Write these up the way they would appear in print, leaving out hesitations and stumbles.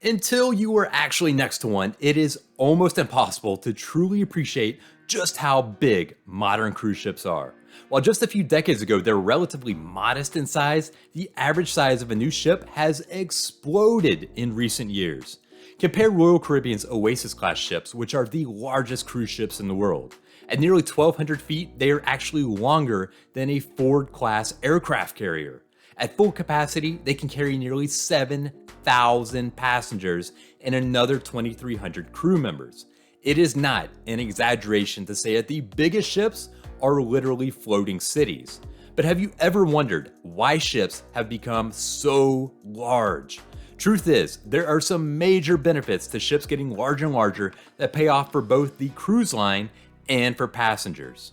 Until you are actually next to one, it is almost impossible to truly appreciate just how big modern cruise ships are. While just a few decades ago they were relatively modest in size, the average size of a new ship has exploded in recent years. Compare Royal Caribbean's Oasis-class ships, which are the largest cruise ships in the world. At nearly 1,200 feet, they are actually longer than a Ford-class aircraft carrier. At full capacity, they can carry nearly 7,000 passengers and another 2,300 crew members. It is not an exaggeration to say that the biggest ships are literally floating cities. But have you ever wondered why ships have become so large? Truth is, there are some major benefits to ships getting larger and larger that pay off for both the cruise line and for passengers.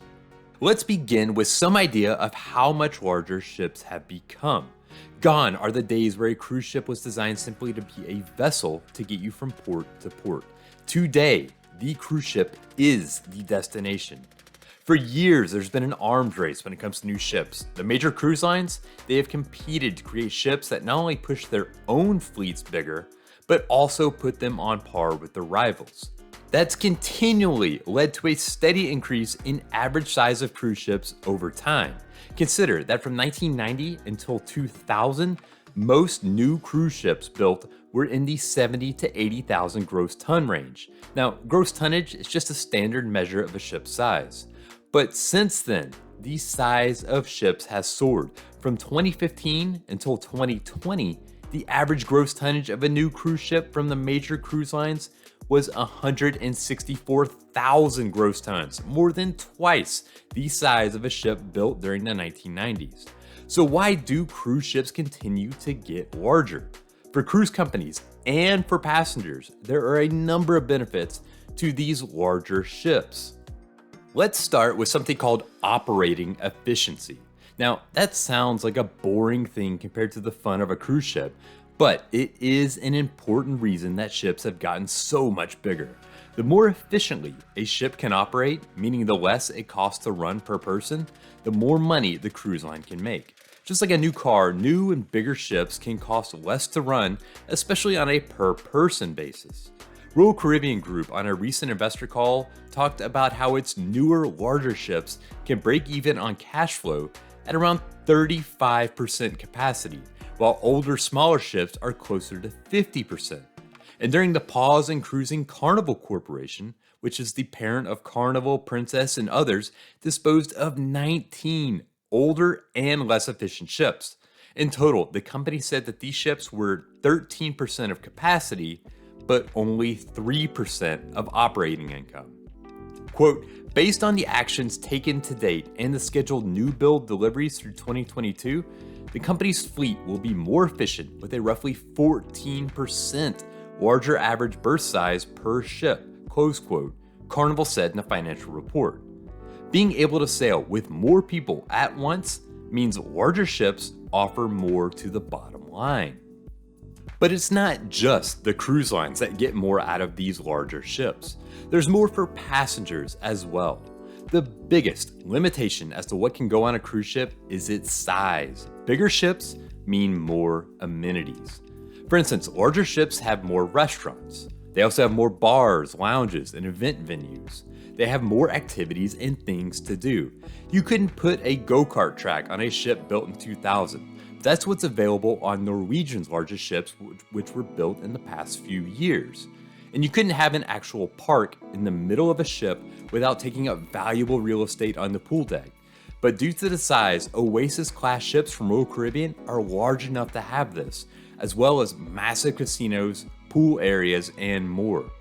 Let's begin with some idea of how much larger ships have become. Gone are the days where a cruise ship was designed simply to be a vessel to get you from port to port. Today, the cruise ship is the destination. For years, there's been an arms race when it comes to new ships. The major cruise lines, they have competed to create ships that not only push their own fleets bigger, but also put them on par with their rivals. That's continually led to a steady increase in average size of cruise ships over time. Consider that from 1990 until 2000, most new cruise ships built were in the 70 to 80,000 gross ton range. Now, gross tonnage is just a standard measure of a ship's size. But since then, the size of ships has soared. From 2015 until 2020, the average gross tonnage of a new cruise ship from the major cruise lines was 164,000 gross tons, more than twice the size of a ship built during the 1990s. So why do cruise ships continue to get larger? For cruise companies and for passengers, there are a number of benefits to these larger ships. Let's start with something called operating efficiency. Now, that sounds like a boring thing compared to the fun of a cruise ship, but it is an important reason that ships have gotten so much bigger. The more efficiently a ship can operate, meaning the less it costs to run per person, the more money the cruise line can make. Just like a new car, new and bigger ships can cost less to run, especially on a per person basis. Royal Caribbean Group on a recent investor call talked about how its newer, larger ships can break even on cash flow at around 35% capacity, while older, smaller ships are closer to 50%. And during the pause in cruising, Carnival Corporation, which is the parent of Carnival, Princess, and others, disposed of 19 older and less efficient ships. In total, the company said that these ships were 13% of capacity, but only 3% of operating income. Quote, based on the actions taken to date and the scheduled new build deliveries through 2022, the company's fleet will be more efficient with a roughly 14% larger average berth size per ship, close quote, Carnival said in a financial report. Being able to sail with more people at once means larger ships offer more to the bottom line. But it's not just the cruise lines that get more out of these larger ships. There's more for passengers as well. The biggest limitation as to what can go on a cruise ship is its size. Bigger ships mean more amenities. For instance, larger ships have more restaurants. They also have more bars, lounges, and event venues. They have more activities and things to do. You couldn't put a go-kart track on a ship built in 2000. That's what's available on Norwegian's largest ships, which were built in the past few years. And you couldn't have an actual park in the middle of a ship without taking up valuable real estate on the pool deck. But due to the size, Oasis-class ships from Royal Caribbean are large enough to have this, as well as massive casinos, pool areas, and more.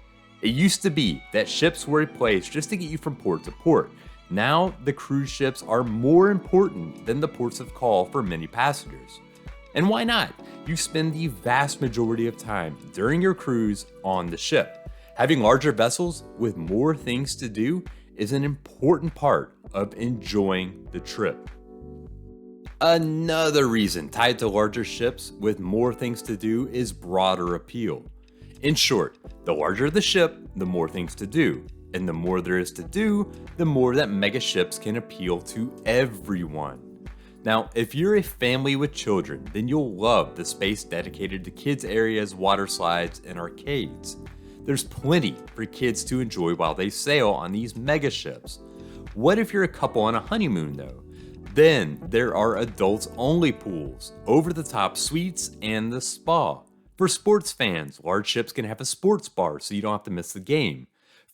It used to be that ships were a place just to get you from port to port. Now, the cruise ships are more important than the ports of call for many passengers. And why not? You spend the vast majority of time during your cruise on the ship. Having larger vessels with more things to do is an important part of enjoying the trip. Another reason tied to larger ships with more things to do is broader appeal. In short, the larger the ship, the more things to do. And the more there is to do, the more that mega ships can appeal to everyone. Now, if you're a family with children, then you'll love the space dedicated to kids' areas, water slides, and arcades. There's plenty for kids to enjoy while they sail on these mega ships. What if you're a couple on a honeymoon, though? Then there are adults-only pools, over-the-top suites, and the spa. For sports fans, large ships can have a sports bar so you don't have to miss the game.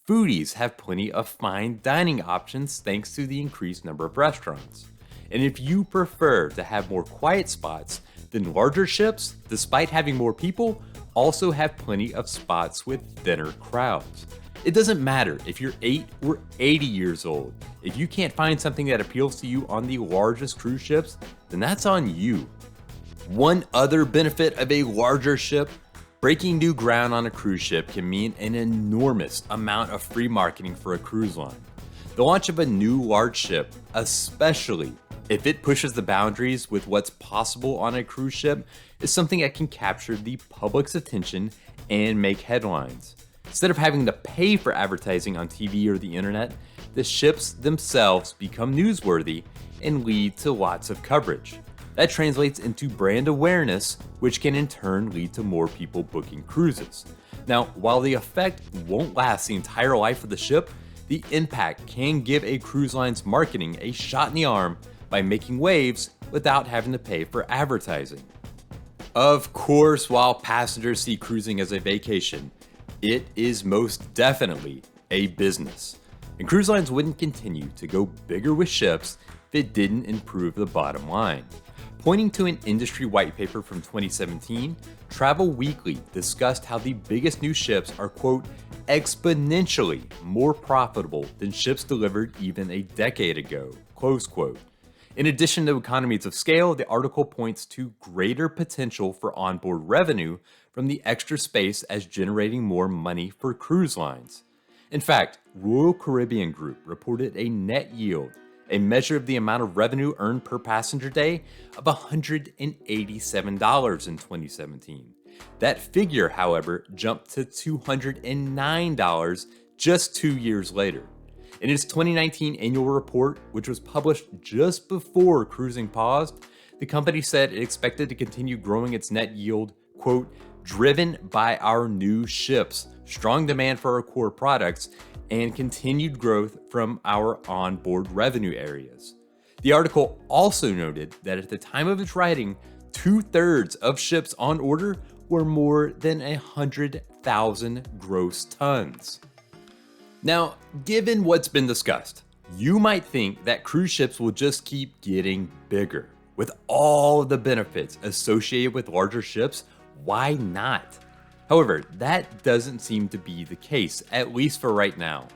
Foodies have plenty of fine dining options thanks to the increased number of restaurants. And if you prefer to have more quiet spots, then larger ships, despite having more people, also have plenty of spots with thinner crowds. It doesn't matter if you're 8 or 80 years old. If you can't find something that appeals to you on the largest cruise ships, then that's on you. One other benefit of a larger ship: breaking new ground on a cruise ship can mean an enormous amount of free marketing for a cruise line. The launch of a new large ship, especially if it pushes the boundaries with what's possible on a cruise ship, is something that can capture the public's attention and make headlines. Instead of having to pay for advertising on TV or the internet, the ships themselves become newsworthy and lead to lots of coverage. That translates into brand awareness, which can in turn lead to more people booking cruises. Now, while the effect won't last the entire life of the ship, the impact can give a cruise line's marketing a shot in the arm by making waves without having to pay for advertising. Of course, while passengers see cruising as a vacation, it is most definitely a business. And cruise lines wouldn't continue to go bigger with ships if it didn't improve the bottom line. Pointing to an industry white paper from 2017, Travel Weekly discussed how the biggest new ships are, quote, exponentially more profitable than ships delivered even a decade ago, close quote. In addition to economies of scale, the article points to greater potential for onboard revenue from the extra space as generating more money for cruise lines. In fact, Royal Caribbean Group reported a net yield, a measure of the amount of revenue earned per passenger day, of $187 in 2017. That figure, however, jumped to $209 just 2 years later. In its 2019 annual report, which was published just before cruising paused, the company said it expected to continue growing its net yield, quote, driven by our new ships, strong demand for our core products, and continued growth from our onboard revenue areas. The article also noted that at the time of its writing, 2/3 of ships on order were more than 100,000 gross tons. Now, given what's been discussed, you might think that cruise ships will just keep getting bigger. With all of the benefits associated with larger ships, why not? However, that doesn't seem to be the case, at least for right now.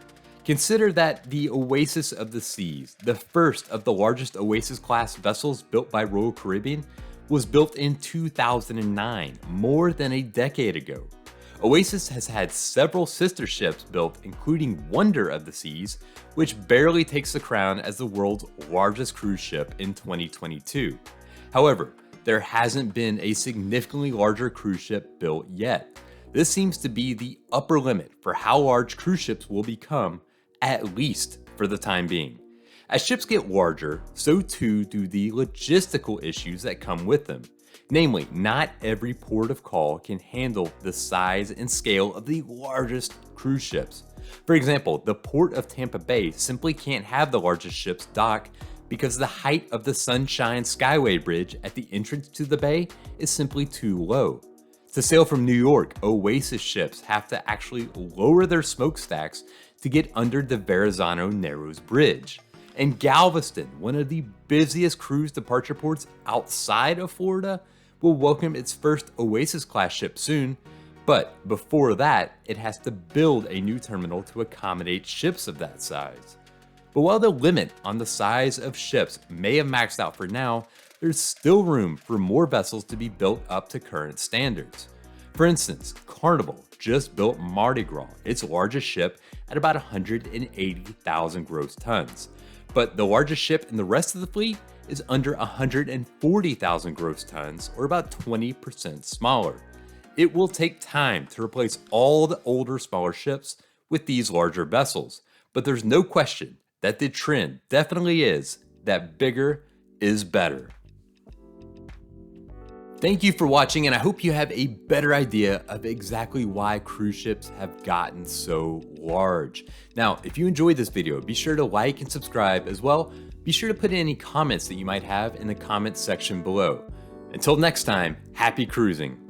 Consider that the Oasis of the Seas, the first of the largest Oasis-class vessels built by Royal Caribbean, was built in 2009, more than a decade ago. Oasis has had several sister ships built, including Wonder of the Seas, which barely takes the crown as the world's largest cruise ship in 2022. However, there hasn't been a significantly larger cruise ship built yet. This seems to be the upper limit for how large cruise ships will become, at least for the time being. As ships get larger, so too do the logistical issues that come with them. Namely, not every port of call can handle the size and scale of the largest cruise ships. For example, the port of Tampa Bay simply can't have the largest ships dock because the height of the Sunshine Skyway Bridge at the entrance to the bay is simply too low. To sail from New York, Oasis ships have to actually lower their smokestacks to get under the Verrazano Narrows Bridge. And Galveston, one of the busiest cruise departure ports outside of Florida, will welcome its first Oasis-class ship soon, but before that, it has to build a new terminal to accommodate ships of that size. But while the limit on the size of ships may have maxed out for now, there's still room for more vessels to be built up to current standards. For instance, Carnival just built Mardi Gras, its largest ship, at about 180,000 gross tons. But the largest ship in the rest of the fleet is under 140,000 gross tons, or about 20% smaller. It will take time to replace all the older, smaller ships with these larger vessels, but there's no question that the trend definitely is that bigger is better. Thank you for watching, and I hope you have a better idea of exactly why cruise ships have gotten so large. Now, if you enjoyed this video, be sure to like and subscribe as well. Be sure to put in any comments that you might have in the comments section below. Until next time, happy cruising.